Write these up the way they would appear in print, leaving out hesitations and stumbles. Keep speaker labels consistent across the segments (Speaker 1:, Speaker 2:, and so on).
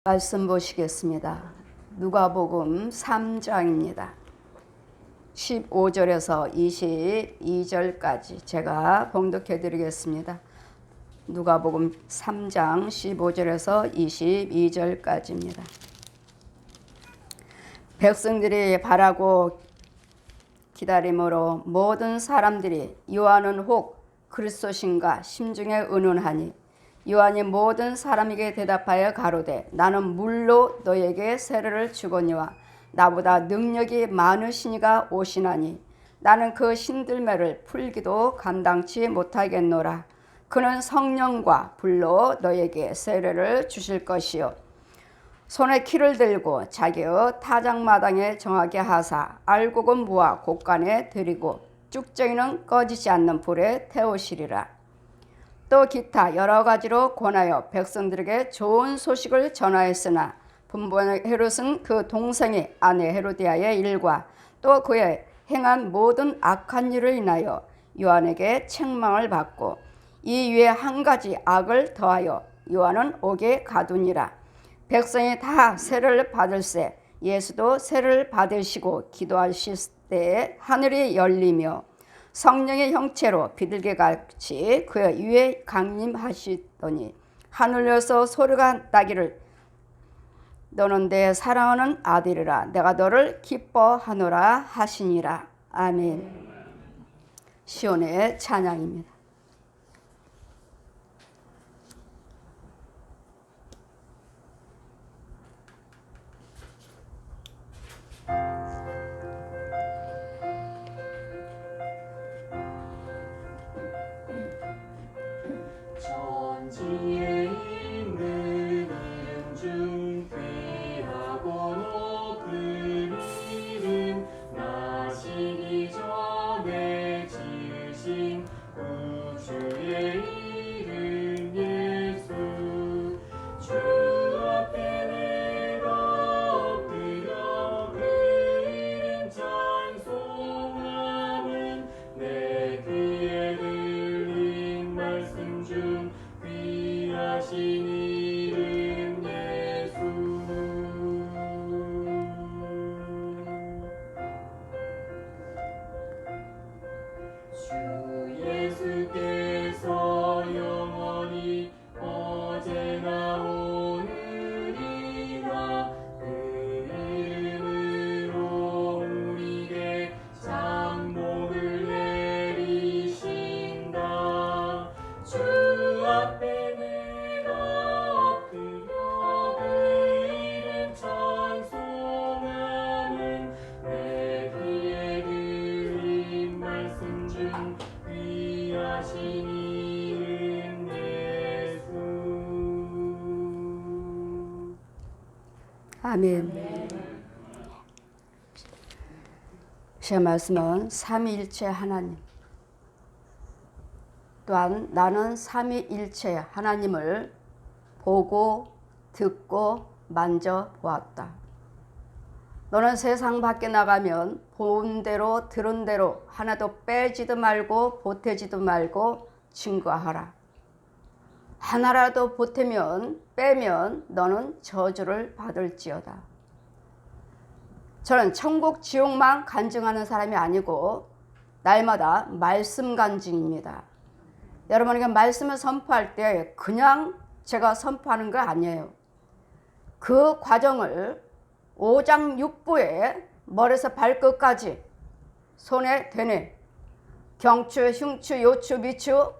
Speaker 1: 말씀 보시겠습니다. 누가복음 3장입니다. 15절에서 22절까지 제가 봉독해 드리겠습니다. 누가복음 3장 15절에서 22절까지입니다. 백성들이 바라고 기다림으로 모든 사람들이 요한은 혹 그리스도신가 심중에 의논하니 요한이 모든 사람에게 대답하여 가로되 나는 물로 너에게 세례를 주거니와 나보다 능력이 많으시니가 오시나니 나는 그 신들매를 풀기도 감당치 못하겠노라. 그는 성령과 불로 너에게 세례를 주실 것이요 손에 키를 들고 자기의 타작마당에 정하게 하사 알곡은 모아 곳간에 들이고 쭉정이는 꺼지지 않는 불에 태우시리라. 또 기타 여러 가지로 권하여 백성들에게 좋은 소식을 전하였으나 분부한 헤롯은 그 동생의 아내 헤로디아의 일과 또 그의 행한 모든 악한 일을 인하여 요한에게 책망을 받고 이 위에 한 가지 악을 더하여 요한은 옥에 가두니라. 백성이 다 세례를 받을새 예수도 세례를 받으시고 기도하실 때에 하늘이 열리며 성령의 형체로 비둘기같이 그의 위에 강림하시더니 하늘에서 소리가 나기를 너는 내 사랑하는 아들이라 내가 너를 기뻐하노라 하시니라. 아멘. 시온의 찬양입니다.
Speaker 2: 천지에 있는 이름 중 귀하고 높은 이름 나시기 전에 지으신 우주의 이름 예수 주 앞에 내가 엎드려 그 이름 찬송함은 내 귀에 들린 말씀 중 귀하신 이름 예수 주 예수께서 영원히 어제나 오늘이나 그 이름으로 우리에게 장복을 내리신다. 주 앞에 내가 엎드려 그 이름 찬송함은 내 귀에 들린 말씀 중 귀하신 이름 예수.
Speaker 1: 아멘. 제 말씀은 삼위일체 하나님 또한 나는 삼위일체 하나님을 보고 듣고 만져보았다. 너는 세상 밖에 나가면 본 대로 들은 대로 하나도 빼지도 말고 보태지도 말고 증거하라. 하나라도 보태면 빼면 너는 저주를 받을지어다. 저는 천국 지옥만 간증하는 사람이 아니고 날마다 말씀 간증입니다. 여러분에게 말씀을 선포할 때 그냥 제가 선포하는 거 아니에요. 그 과정을 오장육부에 머리에서 발끝까지 손에 대뇌, 경추, 흉추, 요추, 미추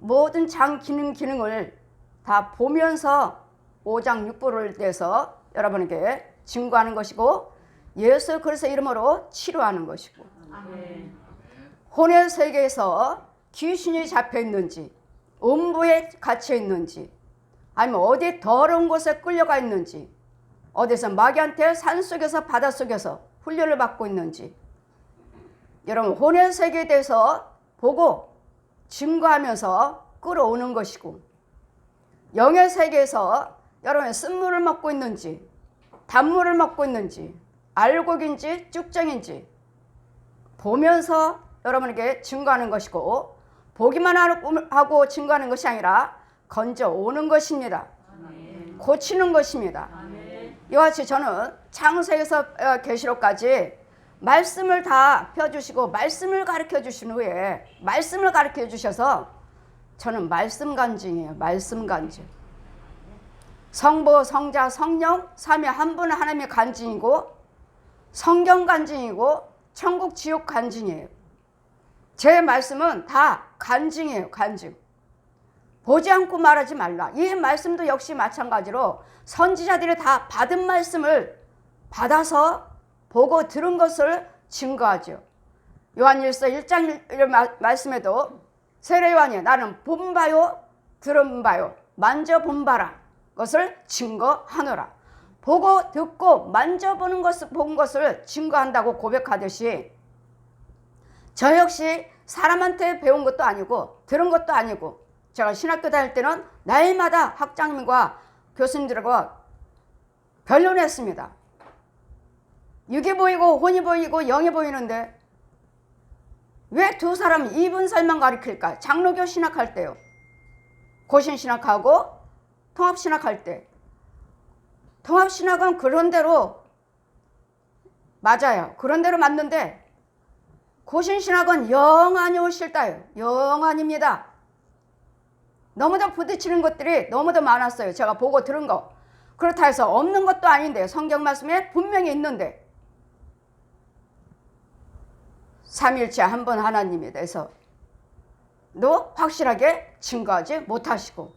Speaker 1: 모든 장 기능을 다 보면서 오장육부를 떼서 여러분에게 증거하는 것이고 예수 그리스도의 이름으로 치료하는 것이고 아멘. 혼의 세계에서 귀신이 잡혀 있는지 음부에 갇혀 있는지 아니면 어디 더러운 곳에 끌려가 있는지 어디서 마귀한테 산속에서 바닷속에서 훈련을 받고 있는지 여러분 혼의 세계에 대해서 보고 증거하면서 끌어오는 것이고 영의 세계에서 여러분이 쓴물을 먹고 있는지 단물을 먹고 있는지 알곡인지 쭉정인지 보면서 여러분에게 증거하는 것이고 보기만 하고 증거하는 것이 아니라 건져오는 것입니다. 고치는 것입니다. 이와 같이 저는 창세에서 계시록까지 말씀을 다 펴주시고 말씀을 가르쳐 주신 후에 말씀을 가르쳐 주셔서 저는 말씀 간증이에요. 말씀 간증. 성부, 성자, 성령 삼위 한 분 하나님의 간증이고 성경 간증이고 천국 지옥 간증이에요. 제 말씀은 다 간증이에요. 간증. 보지 않고 말하지 말라. 이 말씀도 역시 마찬가지로 선지자들이 다 받은 말씀을 받아서 보고 들은 것을 증거하죠. 요한일서 1장 말씀에도 세례 요한이 나는 본 바요 들은 바요 만져본 바라 것을 증거하노라. 보고 듣고 만져보는 것을 본 것을 증거한다고 고백하듯이 저 역시 사람한테 배운 것도 아니고 들은 것도 아니고 제가 신학교 다닐 때는 날마다 학장님과 교수님들과 변론했습니다. 육이 보이고 혼이 보이고 영이 보이는데 왜 두 사람 이분살만 가르칠까? 장로교 신학할 때요. 고신 신학하고 통합 신학할 때. 통합 신학은 그런 대로 맞아요. 그런 대로 맞는데 고신 신학은 영안이 오실다요. 영안입니다. 너무도 부딪히는 것들이 너무도 많았어요. 제가 보고 들은 거. 그렇다 해서 없는 것도 아닌데 성경 말씀에 분명히 있는데 삼일체 한 분 하나님에 대해서 도 확실하게 증거하지 못하시고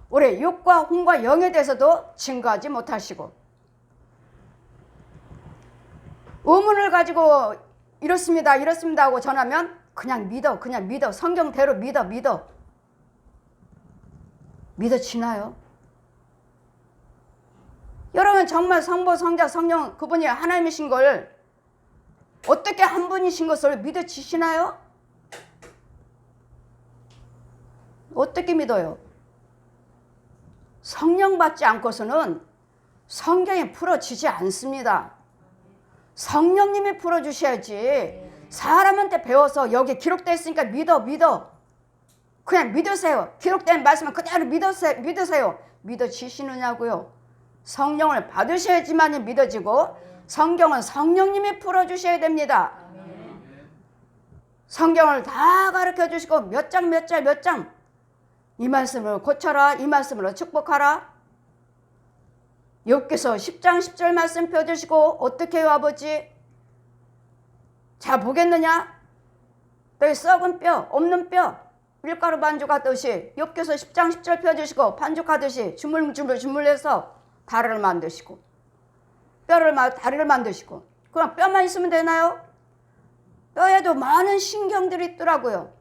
Speaker 1: 우리 육과 혼과 영에 대해서도 증거하지 못하시고 의문을 가지고 이렇습니다 이렇습니다 하고 전하면 그냥 믿어 성경대로 믿어지나요? 여러분 정말 성부 성자 성령 그분이 하나님이신 걸 어떻게 한 분이신 것을 믿어지시나요? 어떻게 믿어요? 성령 받지 않고서는 성경이 풀어지지 않습니다. 성령님이 풀어주셔야지 사람한테 배워서 여기 기록되어 있으니까 믿어 그냥 믿으세요. 기록된 말씀은 그대로 믿으세요. 믿어지시느냐고요. 성령을 받으셔야지만 믿어지고 성경은 성령님이 풀어주셔야 됩니다. 성경을 다 가르쳐 주시고 몇 장 이 말씀을 고쳐라 이 말씀으로 축복하라. 욥기서 10장 10절 말씀 펴주시고 어떻게 해요 아버지? 자 보겠느냐? 너희 썩은 뼈 없는 뼈 밀가루 반죽하듯이 욥기서 10장 10절 펴주시고 반죽하듯이 주물해서 다리를 만드시고 다리를 만드시고 그럼 뼈만 있으면 되나요? 뼈에도 많은 신경들이 있더라고요.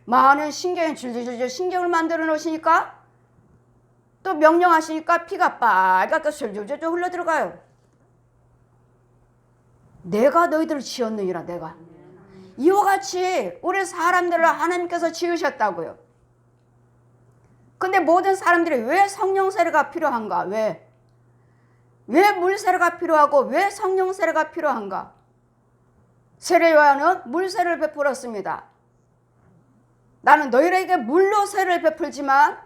Speaker 1: 많은 신경이 줄줄줄 신경을 만들어 놓으시니까 또 명령하시니까 피가 빨갛게 줄줄줄 흘러 들어가요. 내가 너희들을 지었느니라 내가. 이와 같이 우리 사람들을 하나님께서 지으셨다고요. 근데 모든 사람들이 왜 성령 세례가 필요한가? 왜 물 세례가 필요하고 왜 성령 세례가 필요한가? 세례 요한은 물 세례를 베풀었습니다. 나는 너희에게 물로 세례를 베풀지만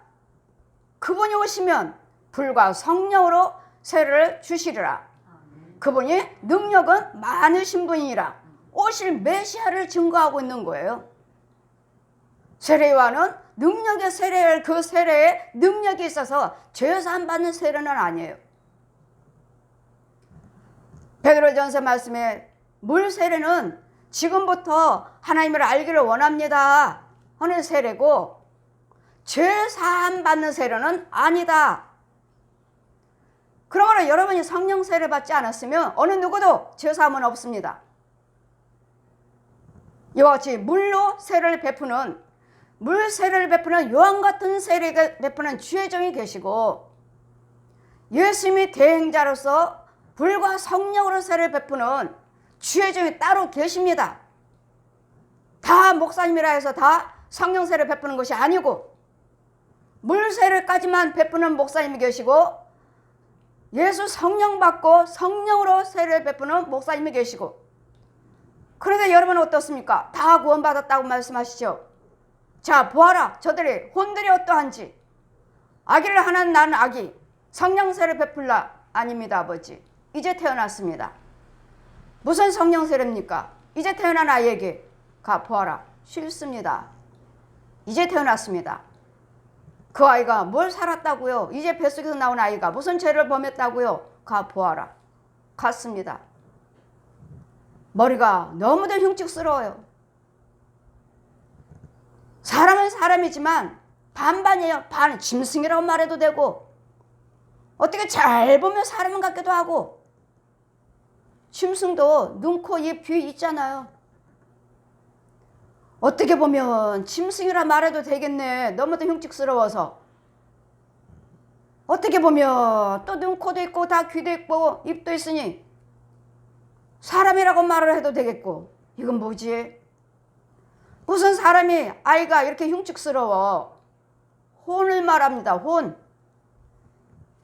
Speaker 1: 그분이 오시면 불과 성령으로 세례를 주시리라. 그분이 능력은 많으신 분이라. 오실 메시아를 증거하고 있는 거예요. 세례 요한은 능력의 세례를 그 세례에 능력이 있어서 죄사함 받는 세례는 아니에요. 베드로전서 말씀에 물 세례는 지금부터 하나님을 알기를 원합니다 하는 세례고 죄사함 받는 세례는 아니다. 그러므로 여러분이 성령 세례 받지 않았으면 어느 누구도 죄사함은 없습니다. 이와 같이 물로 세례를 베푸는 물 세례를 베푸는 요한 같은 세례를 베푸는 주의 종이 계시고 예수님이 대행자로서 불과 성령으로 세례를 베푸는 주의 종이 따로 계십니다. 다 목사님이라 해서 다 성령 세례 베푸는 것이 아니고 물 세례까지만 베푸는 목사님이 계시고 예수 성령 받고 성령으로 세례를 베푸는 목사님이 계시고 그런데 여러분은 어떻습니까? 다 구원받았다고 말씀하시죠. 자 보아라 저들이 혼들이 어떠한지 아기를 하나는 낳은 아기 성령 세례 베풀라? 아닙니다, 아버지. 이제 태어났습니다. 무슨 성령 세례입니까? 이제 태어난 아이에게 가 보아라. 싫습니다. 이제 태어났습니다. 그 아이가 뭘 살았다고요? 이제 뱃속에서 나온 아이가 무슨 죄를 범했다고요? 가 보아라. 갔습니다. 머리가 너무도 흉측스러워요. 사람은 사람이지만 반반이에요. 반 짐승이라고 말해도 되고, 어떻게 잘 보면 사람 같기도 하고, 짐승도 눈, 코, 입, 귀 있잖아요. 어떻게 보면 짐승이라 말해도 되겠네. 너무도 흉측스러워서. 어떻게 보면 또 눈, 코도 있고 다 귀도 있고 입도 있으니 사람이라고 말을 해도 되겠고. 이건 뭐지? 무슨 사람이 아이가 이렇게 흉측스러워? 혼을 말합니다. 혼.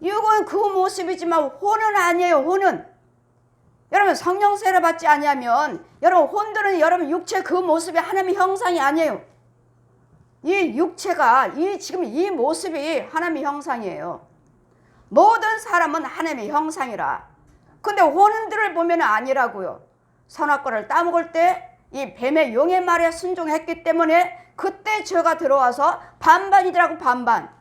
Speaker 1: 이건 그 모습이지만 혼은 아니에요. 혼은. 여러분 성령 세례 받지 아니하면 여러분 혼들은 여러분 육체 그 모습이 하나님의 형상이 아니에요. 이 육체가 지금 이 모습이 하나님의 형상이에요. 모든 사람은 하나님의 형상이라. 근데 혼들을 보면 아니라고요. 선악과를 따먹을 때 이 뱀의 용의 말에 순종했기 때문에 그때 죄가 들어와서 반반이더라고. 반반.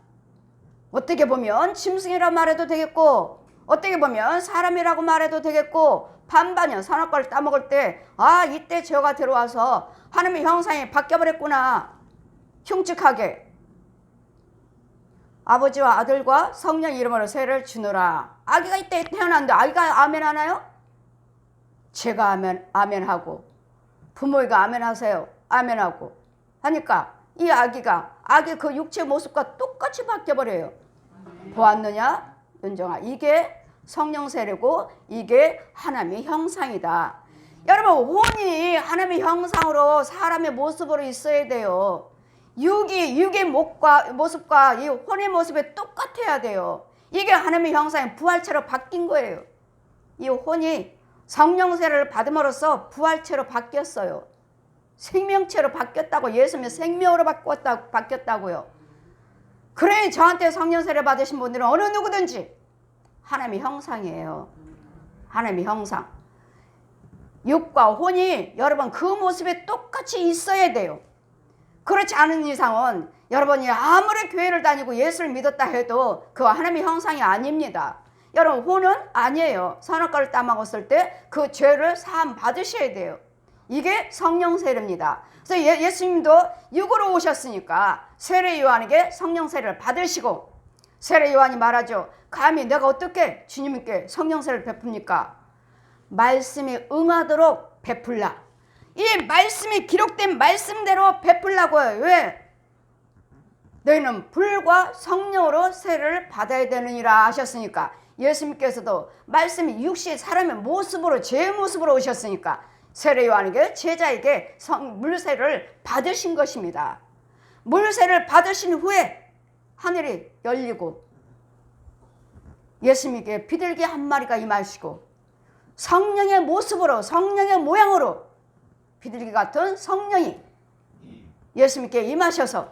Speaker 1: 어떻게 보면 짐승이라 말해도 되겠고, 어떻게 보면 사람이라고 말해도 되겠고, 반반이요. 선악과를 따먹을 때 이때 죄가 들어와서 하나님의 형상이 바뀌어버렸구나. 흉측하게. 아버지와 아들과 성령 이름으로 세례를 주노라. 아기가 이때 태어났는데 아기가 아멘 하나요? 제가 아멘하고 부모가 아멘하세요. 아멘하고 하니까 이 아기 그 육체 모습과 똑같이 바뀌어버려요. 보았느냐? 은정아, 이게 성령 세례고 이게 하나님의 형상이다. 여러분 혼이 하나님의 형상으로 사람의 모습으로 있어야 돼요. 육의 모습과 이 혼의 모습이 똑같아야 돼요. 이게 하나님의 형상의 부활체로 바뀐 거예요. 이 혼이 성령 세례를 받음으로써 부활체로 바뀌었어요. 생명체로 바뀌었다고. 예수님의 생명으로 바뀌었다고요. 그러니 저한테 성령 세례 받으신 분들은 어느 누구든지 하나님의 형상이에요. 하나님의 형상. 육과 혼이 여러분 그 모습에 똑같이 있어야 돼요. 그렇지 않은 이상은 여러분이 아무리 교회를 다니고 예수를 믿었다 해도 그 하나님의 형상이 아닙니다. 여러분 혼은 아니에요. 선악과를 따먹었을 때 그 죄를 사함 받으셔야 돼요. 이게 성령 세례입니다. 그래서 예수님도 육으로 오셨으니까 세례 요한에게 성령 세례를 받으시고, 세례 요한이 말하죠. 감히 내가 어떻게 주님께 성령 세례를 베풉니까? 말씀이 응하도록 베풀라. 이 말씀이 기록된 말씀대로 베풀라고요. 왜? 너희는 불과 성령으로 세례를 받아야 되느니라 하셨으니까, 예수님께서도 말씀이 육시 사람의 모습으로 제 모습으로 오셨으니까 세례 요한에게 제자에게 물세례를 받으신 것입니다. 물세례를 받으신 후에 하늘이 열리고 예수님께 비둘기 한 마리가 임하시고 성령의 모습으로 성령의 모양으로 비둘기 같은 성령이 예수님께 임하셔서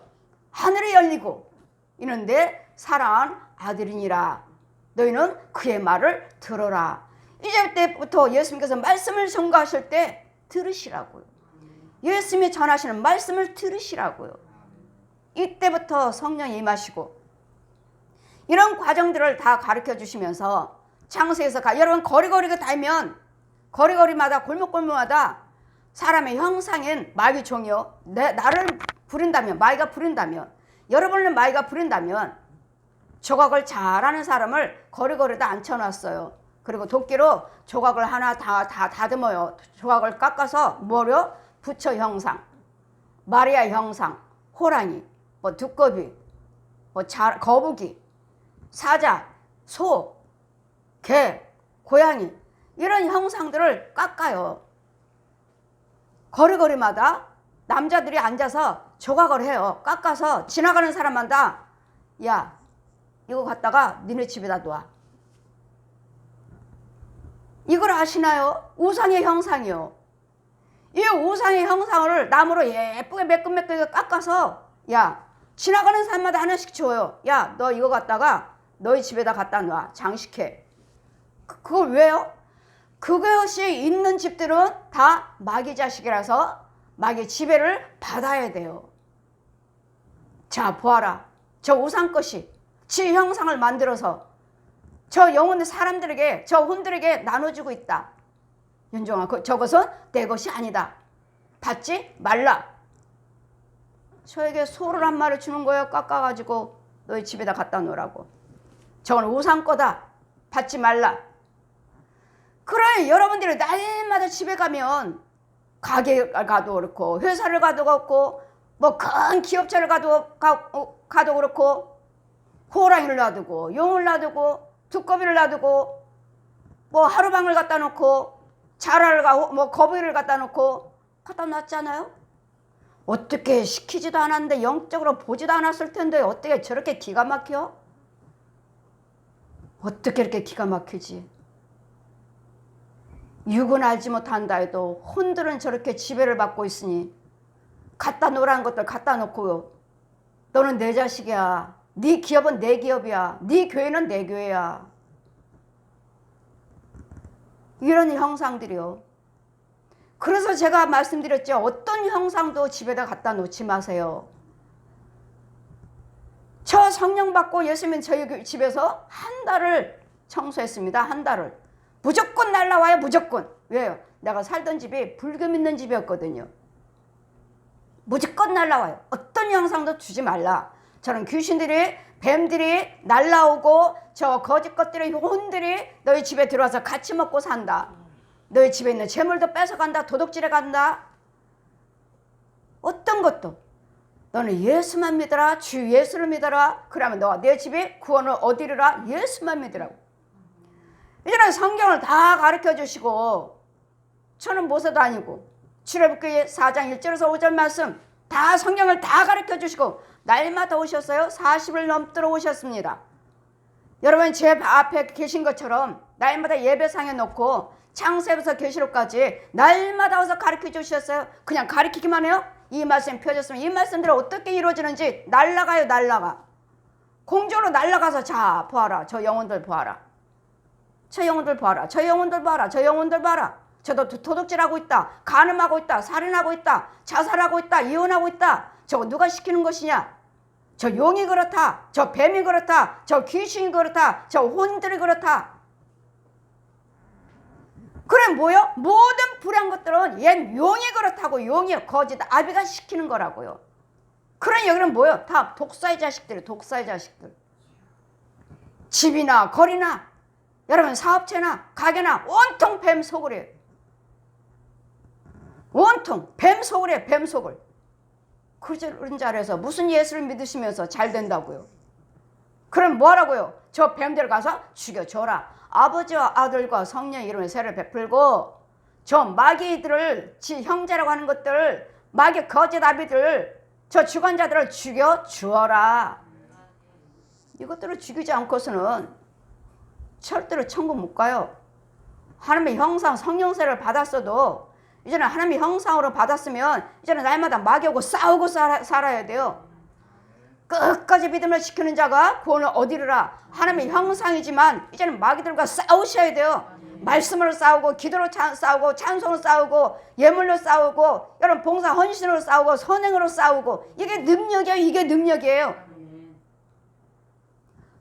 Speaker 1: 하늘이 열리고 이는 내 사랑하는 아들이니라. 너희는 그의 말을 들어라. 이제 때부터 예수님께서 말씀을 전가하실 때 들으시라고요. 예수님이 전하시는 말씀을 들으시라고요. 이때부터 성령이 임하시고 이런 과정들을 다 가르쳐 주시면서 창세에서 여러분 거리가 다니면 거리마다 골목마다 사람의 형상인 마귀 종이요. 나를 부른다면, 마귀가 부른다면, 여러분을 마귀가 부른다면 조각을 잘하는 사람을 거리다 앉혀놨어요. 그리고 도끼로 조각을 하나 다 다듬어요. 조각을 깎아서 뭐요? 부처 형상, 마리아 형상, 호랑이, 두꺼비, 거북이, 사자, 소, 개, 고양이 이런 형상들을 깎아요. 거리마다 남자들이 앉아서 조각을 해요. 깎아서 지나가는 사람마다 야 이거 갖다가 니네 집에다 놔. 이걸 아시나요? 우상의 형상이요. 이 우상의 형상을 나무로 예쁘게 매끈매끈하게 깎아서 야 지나가는 사람마다 하나씩 줘요. 야 너 이거 갖다가 너희 집에다 갖다 놔. 장식해. 그걸 왜요? 그것이 있는 집들은 다 마귀 자식이라서 마귀 지배를 받아야 돼요. 자, 보아라. 저 우상 것이 지 형상을 만들어서 저 영혼의 사람들에게, 저 혼들에게 나눠주고 있다. 윤종아, 저것은 내 것이 아니다. 받지 말라. 저에게 소를 한 마리 주는 거예요. 깎아가지고 너희 집에다 갖다 놓으라고. 저건 우상 거다. 받지 말라. 그래, 여러분들이 날마다 집에 가면 가게 가도 그렇고 회사를 가도 그렇고 뭐 큰 기업체를 가도 그렇고 호랑이를 놔두고 용을 놔두고 두꺼비를 놔두고 뭐 하루방을 갖다 놓고 자라를 가고 뭐 거북이를 갖다 놓고 갖다 놨잖아요. 어떻게 시키지도 않았는데 영적으로 보지도 않았을 텐데 어떻게 저렇게 기가 막혀? 어떻게 이렇게 기가 막히지? 육은 알지 못한다 해도 혼들은 저렇게 지배를 받고 있으니 갖다 놓으라는 것들 갖다 놓고요. 너는 내 자식이야. 네 기업은 내 기업이야. 네 교회는 내 교회야. 이런 형상들이요. 그래서 제가 말씀드렸죠. 어떤 형상도 집에다 갖다 놓지 마세요. 저 성령 받고 예수님 저희 집에서 한 달을 청소했습니다. 한 달을. 무조건 날라와요. 무조건. 왜요? 내가 살던 집이 불교 믿는 집이었거든요. 무조건 날라와요. 어떤 형상도 주지 말라. 저는 귀신들이 뱀들이 날라오고 저 거짓 것들이 혼들이 너희 집에 들어와서 같이 먹고 산다. 너희 집에 있는 재물도 뺏어간다. 도둑질해 간다. 어떤 것도 너는 예수만 믿어라. 주 예수를 믿어라. 그러면 너와 내 집에 구원을 얻으리라. 예수만 믿으라고. 이제는 성경을 다 가르쳐 주시고 저는 모세도 아니고 출애굽기 4장 1절에서 5절 말씀 다 성경을 다 가르쳐 주시고 날마다 오셨어요. 40을 넘도록 오셨습니다. 여러분 제 앞에 계신 것처럼 날마다 예배상에 놓고 창세부터 계시록까지 날마다 와서 가르쳐 주셨어요. 그냥 가르치기만 해요? 이 말씀 펴졌으면 이 말씀들이 어떻게 이루어지는지 날아가요. 날아가. 공중으로 날아가서 자 보아라. 저 영혼들 보아라. 저 영혼들 봐라. 저 영혼들 봐라. 저 영혼들 봐라. 저도 도둑질하고 있다. 간음하고 있다. 살인하고 있다. 자살하고 있다. 이혼하고 있다. 저거 누가 시키는 것이냐? 저 용이 그렇다. 저 뱀이 그렇다. 저 귀신이 그렇다. 저 혼들이 그렇다. 그래 뭐요? 모든 불의한 것들은 옛 용이 그렇다고. 용이 거짓 아비가 시키는 거라고요. 그런 여기는 뭐요? 다 독사의 자식들이에요. 독사의 자식들. 집이나 거리나 여러분 사업체나 가게나 온통 뱀 속을이에요. 온통 뱀 속을이에요. 뱀 속을. 그런 자리에서 무슨 예수를 믿으시면서 잘 된다고요. 그럼 뭐하라고요? 저 뱀들 가서 죽여줘라. 아버지와 아들과 성령의 이름의 세를 베풀고 저 마귀들을 지 형제라고 하는 것들 마귀 거짓 아비들 저 주관자들을 죽여주어라. 이것들을 죽이지 않고서는 절대로 천국 못 가요. 하나님의 형상 성령세를 받았어도 이제는 하나님의 형상으로 받았으면 이제는 날마다 마귀하고 싸우고 살아야 돼요. 끝까지 믿음을 지키는 자가 구원을 얻으리라. 하나님의 형상이지만 이제는 마귀들과 싸우셔야 돼요. 말씀으로 싸우고 기도로 싸우고 찬송으로 싸우고 예물로 싸우고 여러분 봉사 헌신으로 싸우고 선행으로 싸우고 이게 능력이에요. 이게 능력이에요.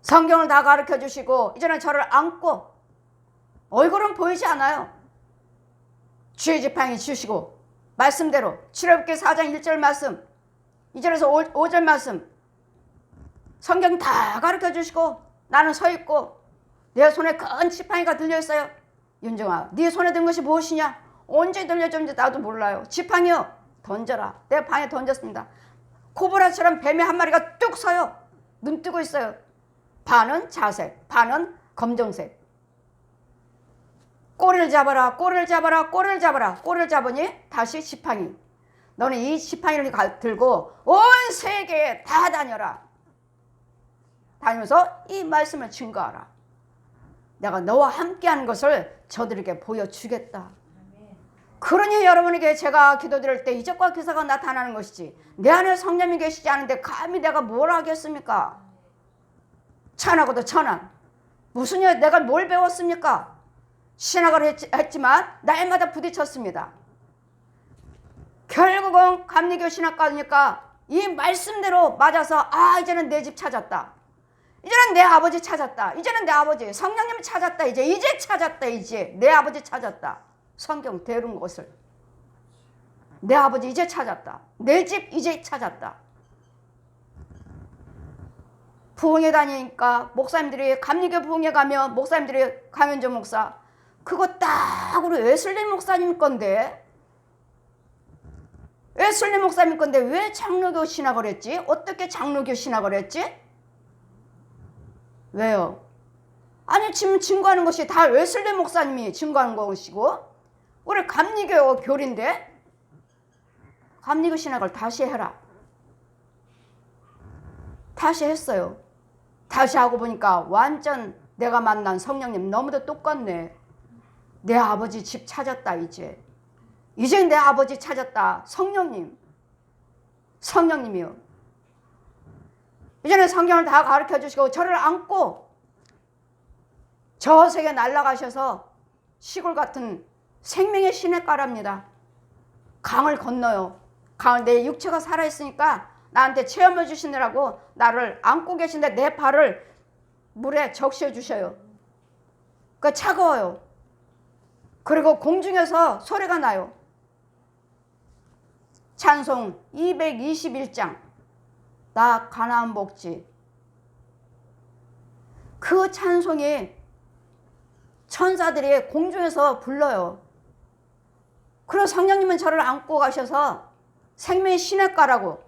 Speaker 1: 성경을 다 가르쳐 주시고 이제는 저를 안고 얼굴은 보이지 않아요. 주의 지팡이 주시고 말씀대로 출애굽기 4장 1절 말씀 2절에서 5절 말씀 성경 다 가르쳐 주시고 나는 서 있고 내 손에 큰 지팡이가 들려 있어요. 윤정아 네 손에 든 것이 무엇이냐? 언제 들려줬는지 나도 몰라요. 지팡이요 던져라. 내 방에 던졌습니다. 코브라처럼 뱀이 한 마리가 뚝 서요. 눈 뜨고 있어요. 반은 자색, 반은 검정색. 꼬리를 잡아라, 꼬리를 잡아라, 꼬리를 잡아라. 꼬리를 잡으니 다시 지팡이. 너는 이 지팡이를 들고 온 세계에 다 다녀라. 다니면서 이 말씀을 증거하라. 내가 너와 함께하는 것을 저들에게 보여주겠다. 그러니 여러분에게 제가 기도드릴 때 이적과 기사가 나타나는 것이지 내 안에 성령이 계시지 않은데 감히 내가 뭘 하겠습니까? 천하고도 천한. 무슨 일 내가 뭘 배웠습니까? 신학을 했지만 날마다 부딪혔습니다. 결국은 감리교 신학 가니까 이 말씀대로 맞아서 이제는 내 집 찾았다. 이제는 내 아버지 찾았다. 이제는 내 아버지 성령님 찾았다. 이제 찾았다. 이제 내 아버지 찾았다. 성경 대른 것을 내 아버지 이제 찾았다. 내 집 이제 찾았다. 부흥회 다니니까 목사님들이 감리교 부흥회 가면 목사님들이 강현정 목사 그거 딱 우리 웨슬리 목사님 건데 웨슬리 목사님 건데 왜 장로교 신학을 했지? 어떻게 장로교 신학을 했지? 왜요? 아니 지금 증거하는 것이 다 웨슬리 목사님이 증거하는 것이고 우리 감리교 교리인데 감리교 신학을 다시 해라. 다시 했어요. 다시 하고 보니까 완전 내가 만난 성령님 너무도 똑같네. 내 아버지 집 찾았다. 이제 내 아버지 찾았다. 성령님이요. 이제는 성경을 다 가르쳐 주시고 저를 안고 저 세계 날아가셔서 시골 같은 생명의 시냇가랍니다. 강을 건너요. 강을 내 육체가 살아있으니까 나한테 체험해 주시느라고 나를 안고 계신데 내 발을 물에 적셔 주셔요. 그러니까 차가워요. 그리고 공중에서 소리가 나요. 찬송 221장 나 가나안 복지. 그 찬송이 천사들이 공중에서 불러요. 그리고 성령님은 저를 안고 가셔서 생명의 시냇가라고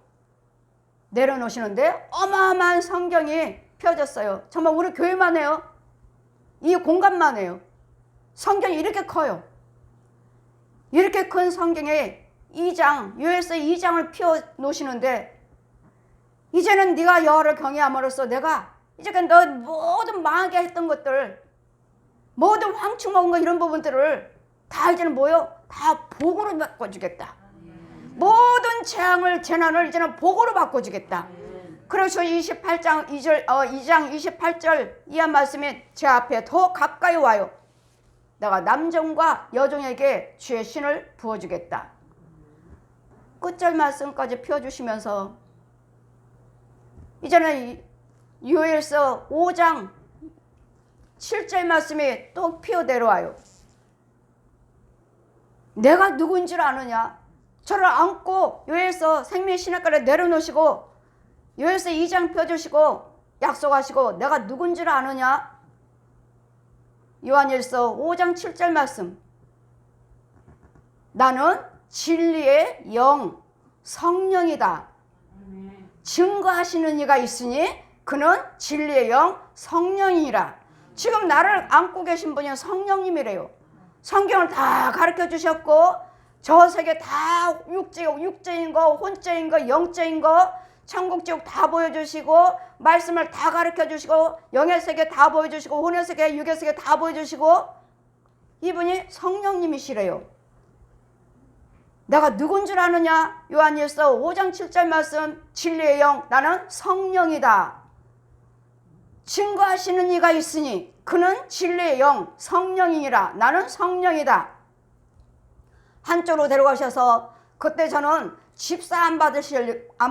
Speaker 1: 내려놓으시는데 어마어마한 성경이 펴졌어요. 정말 우리 교회만 해요. 이 공간만 해요. 성경이 이렇게 커요. 이렇게 큰 성경에 2장, 요엘서 2장을 펴 놓으시는데 이제는 네가 여호와를 경외함으로써 내가 이제 너 모든 망하게 했던 것들 모든 황충 먹은 거 이런 부분들을 다 이제는 뭐요? 다 복으로 바꿔주겠다. 모든 재난을 이제는 복으로 바꿔주겠다. 그래서 2장 28절 이하 말씀이 제 앞에 더 가까이 와요. 내가 남종과 여종에게 주의 신을 부어주겠다. 끝절 말씀까지 펴주시면서 이제는 요엘서 5장 7절 말씀이 또 피어 내려와요. 내가 누구인 줄 아느냐? 저를 안고 요엘서 생명의 시냇가에 내려놓으시고 요엘서 2장 펴주시고 약속하시고 내가 누군 줄 아느냐? 요한일서 5장 7절 말씀 나는 진리의 영 성령이다. 증거하시는 이가 있으니 그는 진리의 영 성령이라. 지금 나를 안고 계신 분이 성령님이래요. 성경을 다 가르쳐 주셨고 저 세계 다 육체인 거 혼체인 거 영체인 거 천국 지옥 다 보여주시고 말씀을 다 가르쳐 주시고 영의 세계 다 보여주시고 혼의 세계 육의 세계 다 보여주시고 이분이 성령님이시래요. 내가 누군 줄 아느냐? 요한일서 5장 7절 말씀 진리의 영 나는 성령이다. 증거하시는 이가 있으니 그는 진리의 영 성령이니라. 나는 성령이다. 한쪽으로 데려가셔서 그때 저는 집사 안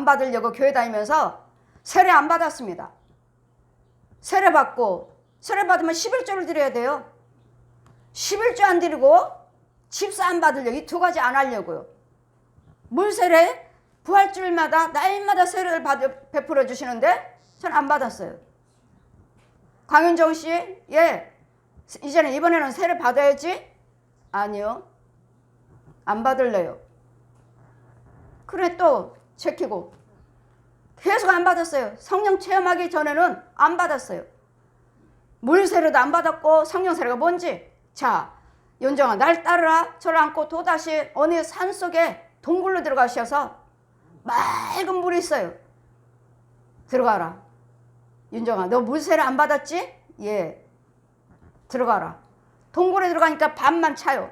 Speaker 1: 받으려고 교회 다니면서 세례 안 받았습니다. 세례 받고 세례 받으면 11조를 드려야 돼요. 11조 안 드리고 집사 안 받으려고 이 두 가지 안 하려고요. 물세례 부활주일마다 날마다 세례를 베풀어 주시는데 전 안 받았어요. 강윤정 씨, 이제는 이번에는 세례 받아야지? 아니요. 안 받을래요. 그래 또 제키고 계속 안 받았어요. 성령 체험하기 전에는 안 받았어요. 물세례도 안 받았고 성령 세례가 뭔지. 자, 윤정아 날 따르라. 저를 안고 또다시 어느 산속에 동굴로 들어가셔서 맑은 물이 있어요. 들어가라. 윤정아 너 물세례 안 받았지? 예. 들어가라. 동굴에 들어가니까 밤만 차요.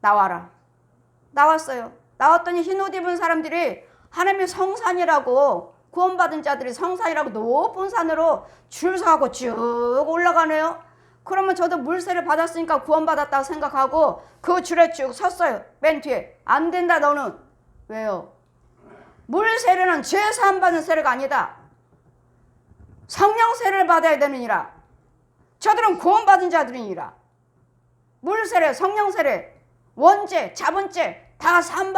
Speaker 1: 나와라. 나왔어요. 나왔더니 흰 옷 입은 사람들이 하나님의 성산이라고 구원받은 자들이 성산이라고 높은 산으로 줄 서고 쭉 올라가네요. 그러면 저도 물세를 받았으니까 구원받았다고 생각하고 그 줄에 쭉 섰어요. 맨 뒤에. 안 된다 너는. 왜요? 물세례는 죄 사함 받는 세례가 아니다. 성령 세례를 받아야 되느니라. 저들은 구원받은 자들이니라. 물세례, 성령 세례, 원죄, 자본죄 다 사함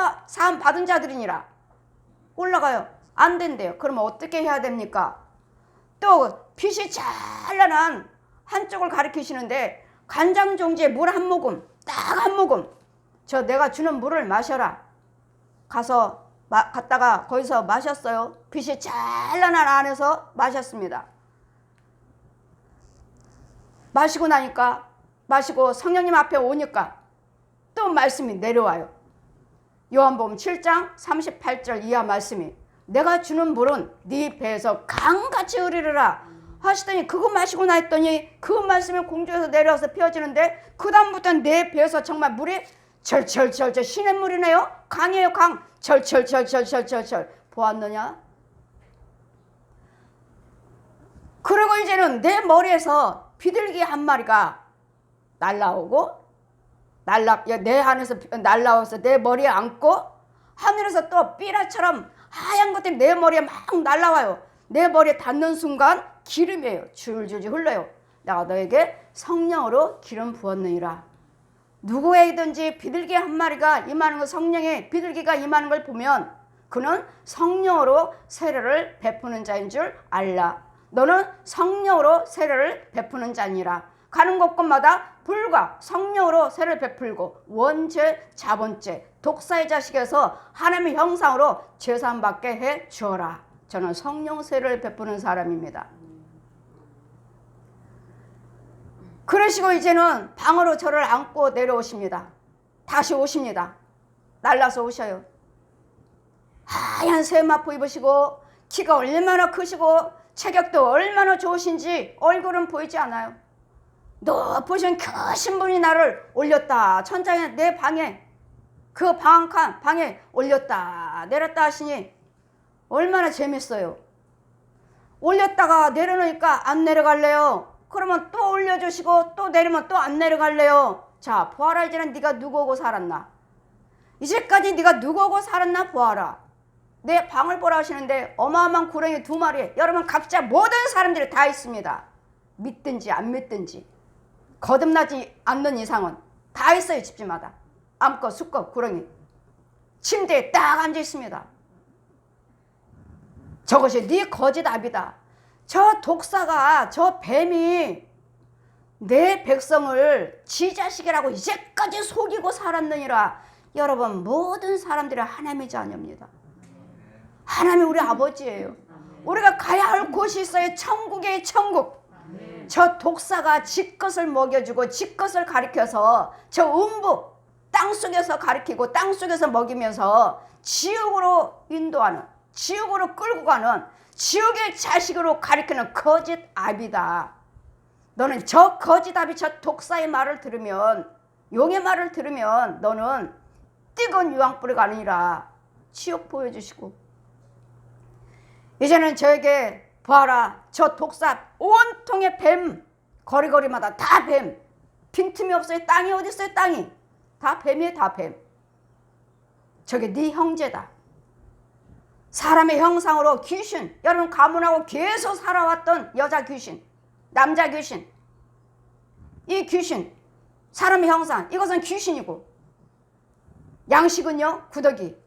Speaker 1: 받은 자들이니라. 올라가요. 안 된대요. 그러면 어떻게 해야 됩니까? 또 빛이 찬란한 한쪽을 가리키시는데 간장 종지에 물 한 모금, 딱 한 모금, 저 내가 주는 물을 마셔라. 갔다가 거기서 마셨어요. 빛이 찬란한 안에서 마셨습니다. 마시고 성령님 앞에 오니까 또 말씀이 내려와요. 요한복음 7장 38절 이하 말씀이 내가 주는 물은 네 배에서 강같이 흐르리라 하시더니 그거 마시고 나 했더니 그 말씀이 공중에서 내려와서 피어지는데 그 다음부터는 내 배에서 정말 물이 절절절절 시냇물이네요. 강이에요. 강. 절절절절절절 보았느냐? 그리고 이제는 내 머리에서 비둘기 한 마리가 날라오고 내 안에서 날라와서 내 머리에 앉고 하늘에서 또 삐라처럼 하얀 것들이 내 머리에 막 날라와요. 내 머리에 닿는 순간 기름이에요. 줄줄 흘러요. 내가 너에게 성령으로 기름 부었느니라. 누구에든지 비둘기 한 마리가 임하는 것, 성령의 비둘기가 임하는 걸 보면 그는 성령으로 세례를 베푸는 자인 줄 알라. 너는 성령으로 세례를 베푸는 자니라. 가는 곳곳마다 불과 성령으로 세례를 베풀고 원죄, 자본죄, 독사의 자식에서 하나님의 형상으로 제사함 받게 해 주어라. 저는 성령 세례를 베푸는 사람입니다. 그러시고 이제는 방으로 저를 안고 내려오십니다. 다시 오십니다. 날라서 오셔요. 하얀 세마포 입으시고 키가 얼마나 크시고 체격도 얼마나 좋으신지 얼굴은 보이지 않아요. 높으신 크신 분이 나를 올렸다 천장에 내 방에 그 방한 방에 올렸다 내렸다 하시니 얼마나 재밌어요. 올렸다가 내려놓으니까 안 내려갈래요. 그러면 또 올려주시고 또 내리면 또 안 내려갈래요. 자, 보아라. 이제는 네가 누구오고 살았나. 이제까지 네가 누구오고 살았나 보아라. 내 방을 보라 하시는데 어마어마한 구렁이 2마리, 여러분 각자 모든 사람들이 다 있습니다. 믿든지 안 믿든지 거듭나지 않는 이상은 다 있어요. 집집마다 암컷, 수컷, 구렁이 침대에 딱 앉아 있습니다. 저것이 네 거짓압이다. 저 독사가, 저 뱀이 내 백성을 지 자식이라고 이제까지 속이고 살았느니라. 여러분, 모든 사람들이 하나님의 자녀입니다. 하나님이 우리 아버지예요. 우리가 가야 할 곳이 있어요. 천국의 천국. 저 독사가 지 것을 먹여주고 지 것을 가리켜서 저 음부 땅속에서 가리키고 땅속에서 먹이면서 지옥으로 인도하는, 지옥으로 끌고 가는, 지옥의 자식으로 가리키는 거짓 아비다. 너는 저 거짓 아비, 저 독사의 말을 들으면, 용의 말을 들으면 너는 뜨거운 유황불이 아니라 지옥 보여주시고, 이제는 저에게 보아라. 저 독사 온통의 뱀, 거리거리마다 다 뱀. 빈틈이 없어요. 땅이 어디 있어요? 땅이 다 뱀이에요. 다 뱀. 저게 네 형제다. 사람의 형상으로 귀신, 여러분 가문하고 계속 살아왔던 여자 귀신, 남자 귀신, 이 귀신, 사람의 형상, 이것은 귀신이고, 양식은요 구더기,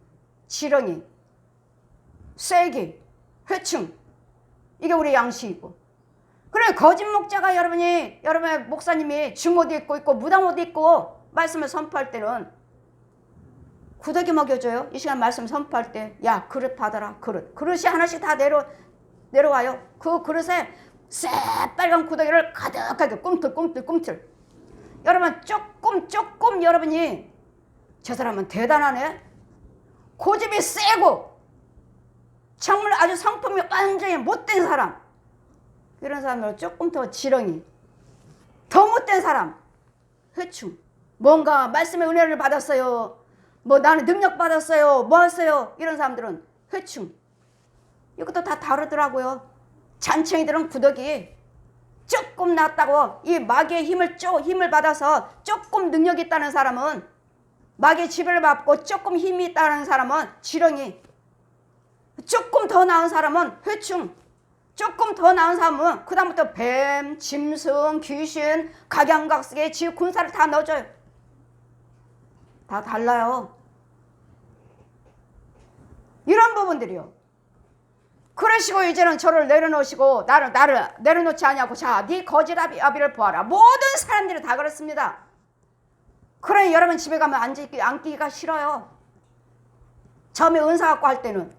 Speaker 1: 지렁이, 쐐기, 회충, 이게 우리 양식이고. 그래 거짓 목자가 여러분의 목사님이 중옷 입고 있고 무당 옷 입고 말씀을 선포할 때는 구더기 먹여줘요. 이 시간 말씀 선포할 때, 야 그릇 받아라. 그릇이 하나씩 다 내려와요. 그 그릇에 새빨간 구더기를 가득하게 꿈틀. 여러분 조금 여러분이 저 사람은 대단하네. 고집이 세고 정말 아주 성품이 완전히 못된 사람, 이런 사람으로 조금 더 지렁이, 더 못된 사람, 회충. 뭔가 말씀의 은혜를 받았어요. 뭐 나는 능력 받았어요. 뭐 했어요. 이런 사람들은 회충. 이것도 다 다르더라고요. 잔챙이들은 구더기 조금 낫다고 이 마귀의 힘을 받아서 조금 능력이 있다는 사람은, 마귀의 지배를 받고 조금 힘이 있다는 사람은 지렁이, 조금 더 나은 사람은 회충, 조금 더 나은 사람은 그 다음부터 뱀, 짐승, 귀신, 각양각색의 지옥 군사를 다 넣어줘요. 다 달라요. 이런 부분들이요. 그러시고 이제는 저를 내려놓으시고 나를 내려놓지 아니하고, 자, 네 거짓 아비를 보아라. 모든 사람들이 다 그렇습니다. 그러니 여러분 집에 가면 앉기가 싫어요. 처음에 은사 갖고 할 때는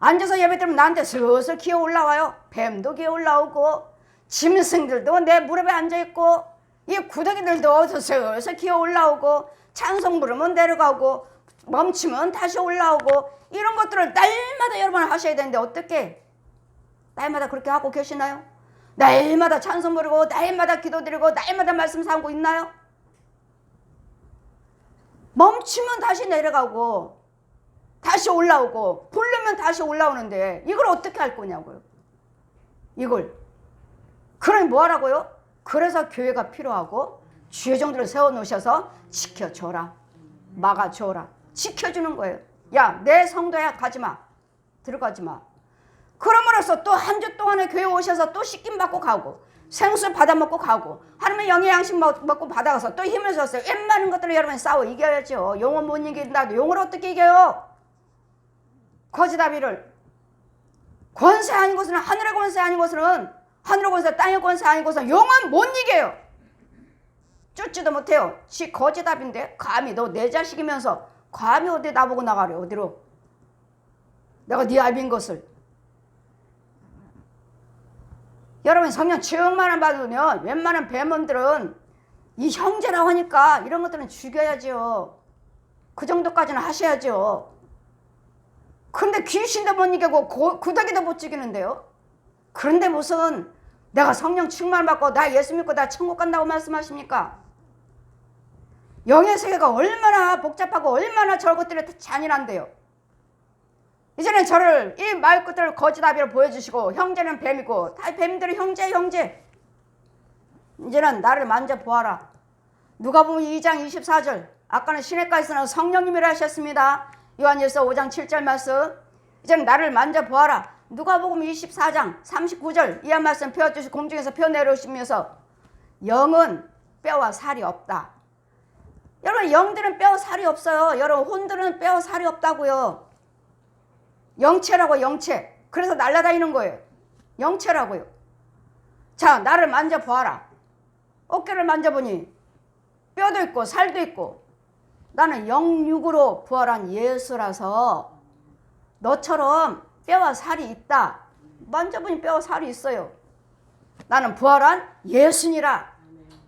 Speaker 1: 앉아서 예배 드리면 나한테 슬슬 기어 올라와요. 뱀도 기어 올라오고, 짐승들도 내 무릎에 앉아있고, 이 구더기들도 슬슬 기어 올라오고, 찬송 부르면 내려가고, 멈추면 다시 올라오고, 이런 것들을 날마다 여러분 하셔야 되는데 어떻게 날마다 그렇게 하고 계시나요? 날마다 찬송 부르고, 날마다 기도드리고, 날마다 말씀 삼고 있나요? 멈추면 다시 내려가고 다시 올라오고, 부르면 다시 올라오는데 이걸 어떻게 할 거냐고요. 이걸. 그러니 뭐 하라고요? 그래서 교회가 필요하고 주의 종들을 세워놓으셔서 지켜줘라, 막아줘라, 지켜주는 거예요. 야, 내 성도야, 가지마, 들어가지 마. 그럼으로써 또 한 주 동안에 교회 오셔서 또 씻김 받고 가고, 생수 받아먹고 가고, 하나님의 영의 양식 먹고 받아가서 또 힘을 줬어요. 웬만한 것들을 여러분 싸워 이겨야죠. 용은 못 이긴다도 용을 어떻게 이겨요? 거짓아비를. 권세 아닌 것은, 하늘의 권세 아닌 것은, 하늘의 권세, 땅의 권세 아닌 것은 용은 못 이겨요. 쫓지도 못해요. 지 거짓아비인데 감히 너 내 자식이면서 감히 어디 나보고 나가래. 어디로? 내가 네 아비인 것을. 여러분 성령 충만을 받으면 웬만한 뱀원들은 이 형제라고 하니까 이런 것들은 죽여야죠. 그 정도까지는 하셔야죠. 그런데 귀신도 못 이기고 구더기도 못 죽이는데요. 그런데 무슨 내가 성령 충만을 받고 나 예수 믿고 나 천국 간다고 말씀하십니까? 영의 세계가 얼마나 복잡하고 얼마나 저것들이 잔인한데요. 이제는 저를 이 마을 끝을 거짓아비로 보여주시고, 형제는 뱀이고 다 뱀들이 형제. 이제는 나를 만져보아라. 누가복음 2장 24절. 아까는 시냇가에서는 성령님이라 하셨습니다. 요한일서 5장 7절 말씀. 이제는 나를 만져보아라. 누가복음 24장 39절 이한 말씀 펴주시고 공중에서 펴 내려오시면서 영은 뼈와 살이 없다. 여러분 영들은 뼈와 살이 없어요. 여러분 혼들은 뼈와 살이 없다고요. 영체라고, 영체. 그래서 날아다니는 거예요. 영체라고요. 자, 나를 만져보아라. 어깨를 만져보니 뼈도 있고 살도 있고, 나는 영육으로 부활한 예수라서 너처럼 뼈와 살이 있다. 만져보니 뼈와 살이 있어요. 나는 부활한 예수니라.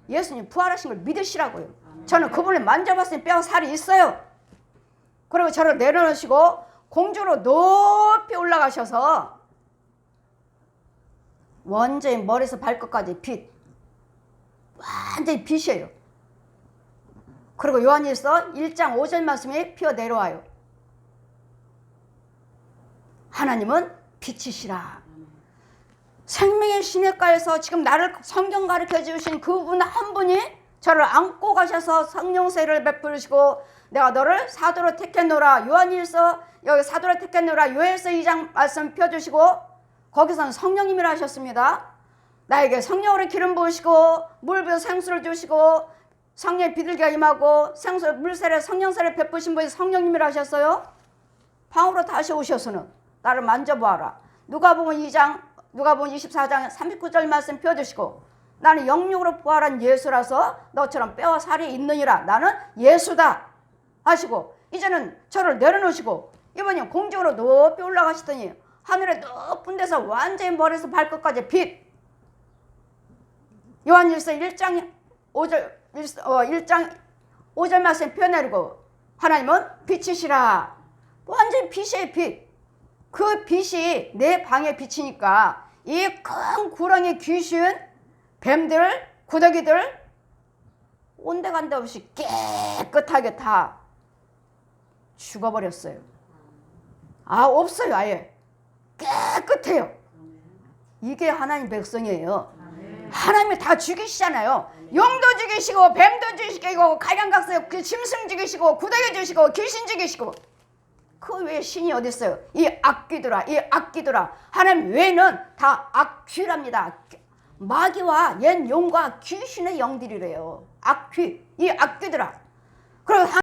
Speaker 1: 예수님 부활하신 걸 믿으시라고요. 저는 그분을 만져봤으니 뼈와 살이 있어요. 그리고 저를 내려놓으시고 공주로 높이 올라가셔서 완전히 머리에서 발끝까지 빛, 완전히 빛이에요. 그리고 요한일서 1장 5절 말씀이 피어 내려와요. 하나님은 빛이시라. 생명의 시냇가에서 지금 나를 성경 가르쳐 주신 그분 한 분이 저를 안고 가셔서 성령세를 베푸시고, 내가 너를 사도로 택했노라. 요한일서 여기 사도로 택했노라. 요엘서 2장 말씀 펴주시고 거기서는 성령님이라 하셨습니다. 나에게 성령으로 기름 부으시고 물 부어 생수를 주시고 성령의 비둘기가 임하고 생수 물세례 성령세를 베푸신 분이 성령님이라 하셨어요. 방으로 다시 오셔서는 나를 만져보아라. 누가복음 24장 39절 말씀 펴주시고, 나는 영육으로 부활한 예수라서 너처럼 뼈와 살이 있느니라. 나는 예수다 하시고, 이제는 저를 내려놓으시고 이번에 공중으로 높이 올라가시더니 하늘의 높은 데서 완전히 머리에서 발끝까지 빛. 요한일서 1장 5절 말씀 펴내리고, 하나님은 빛이시라. 완전히 빛이에요. 빛. 그 빛이 내 방에 비치니까 이 큰 구렁이 귀신, 뱀들, 구더기들 온데간데 없이 깨끗하게 다 죽어버렸어요. 없어요. 아예 깨끗해요. 이게 하나님 백성이에요. 하나님이 다 죽이시잖아요. 용도 죽이시고 뱀도 죽이시고 가량각서 짐승 죽이시고 구더기 죽이시고 귀신 죽이시고 그 외에 신이 어디 있어요? 이 악귀들아, 이 악귀들아. 하나님 외에는 다 악귀랍니다. 마귀와 옛 용과 귀신의 영들이래요. 악귀, 이 악귀들아. 그리고